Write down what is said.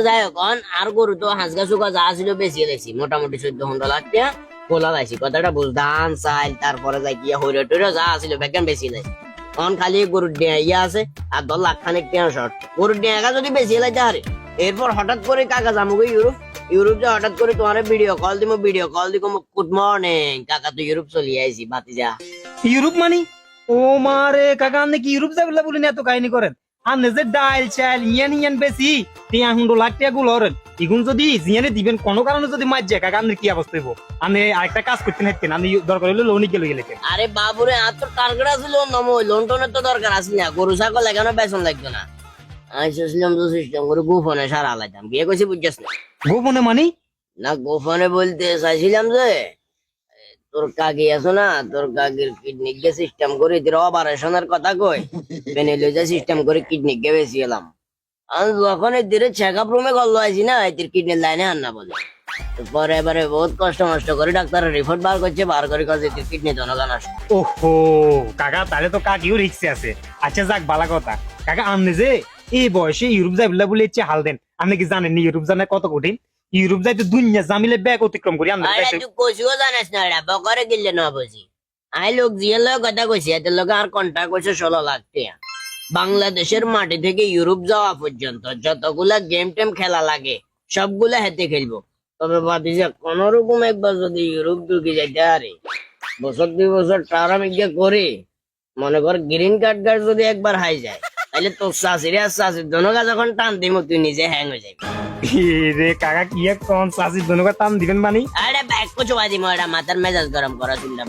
যাই হোক আর গরু তো হাঁসগা চুকা যা ছিল বেশি লাইছি মোটামুটি 14-15 লাখ টাকা কোলা লাইছি কথাটা বুঝ ধান চাইল তারপরে যাই গিয়া হইরে টইরে যা ছিল বেগান বেশি লাইছি এখন খালি গরুর ডিয়া ইয়া আছে আর 10 লাখ খানিক টাকা শর্ট গরুর ডিয়াটা যদি বেশি লাইতে হারে এরপর হঠাৎ করে কাকা যামুগে ইউরোপ যে হঠাৎ করে তোমার ভিডিও কল দিব গুড মর্নিং কাকা তো ইউরোপ চলি আইছি বাতি যা ইউরোপ মানি ও মারে কাকা আপনি কি ইউরোপ যাবেলা বলে এত কাহিনী করেন আপনি যে ডাইল চাইল ইয়ান বেশি 100 লাখ টাকা গুলো হরেন ইগুন যদি জিয়ানে দিবেন কোনো কারণে যদি মার যায় কাকা আপনার কি অবস্থা হইব আপনি আরেকটা কাজ করতে হাঁটতেন আপনি দরকার হলে লোনই গেলে গেলেন আরে বাবুরে আর তো টার্গেট আছে লোন লোন টোনের তো দরকার আছে না গরু ছাগল লাগানো বেতন লাগবে না আইসলাম তো সিস্টেম করে গোপনে সারা আলাইতাম বিয়ে কইছি বুঝছিস না গোপনে মানি না গোপনে বলতে চাইছিলাম যে তোর কাকি আছো না তোর কাকির কিডনি কে সিস্টেম করে তোর অপারেশনের কথা কই পেনেলে সিস্টেম করে কিডনি কে বেশি এলাম আমি যখন ধীরে চেক আপ রুমে করলো আইছি না তোর কিডনির লাইনে আন না বলে পরে এবারে বহুত কষ্ট মষ্ট করে ডাক্তারের রিপোর্ট বার করছে বার করে কাছে তোর কিডনি জনগান আসে ওহো কাকা তাহলে তো কাকিও রিক্সে আছে আচ্ছা যাক বালা কথা কাকা আপনি যে এই বয়সে ইউরোপ যাইবলা বলে ইচ্ছে হাল দেন আপনি কি জানেন ইউরোপ জানা কত কঠিন ইউরোপ যাইতে দুনিয়া জামিলে ব্যাগ অতিক্রম করি আমরা আরে তুই কইছিও জানিস না রে বকরে গিলে না বুঝি আই লোক জিয়ের লগে কথা কইছি এদের লগে আর কন্টাক্ট করছে 16 লাখ টাকা বাংলাদেশের মাটি থেকে ইউরোপ যাওয়া পর্যন্ত যতগুলা গেম টেম খেলা লাগে সবগুলা হাতে খেলবো তবে ভাবি যে কোন রকম একবার যদি ইউরোপ ঢুকে যাইতে আরে বছর 2 বছর টার্ম ইয়ে করে মনে কর গ্রিন কার্ড যদি একবার হাই যায় তাহলে তোর শাশুড়ি আর শাশুড়ি দোনোগা যখন টান দিমো তুই নিজে হ্যাং হয়ে যাবি রে কাকা কি এক কোন সাসি দুনুকা টান দিবেন মানি আরে ব্যাগ কো চোয়া দিমো এটা মাথার মেজাজ গরম করা চুলটা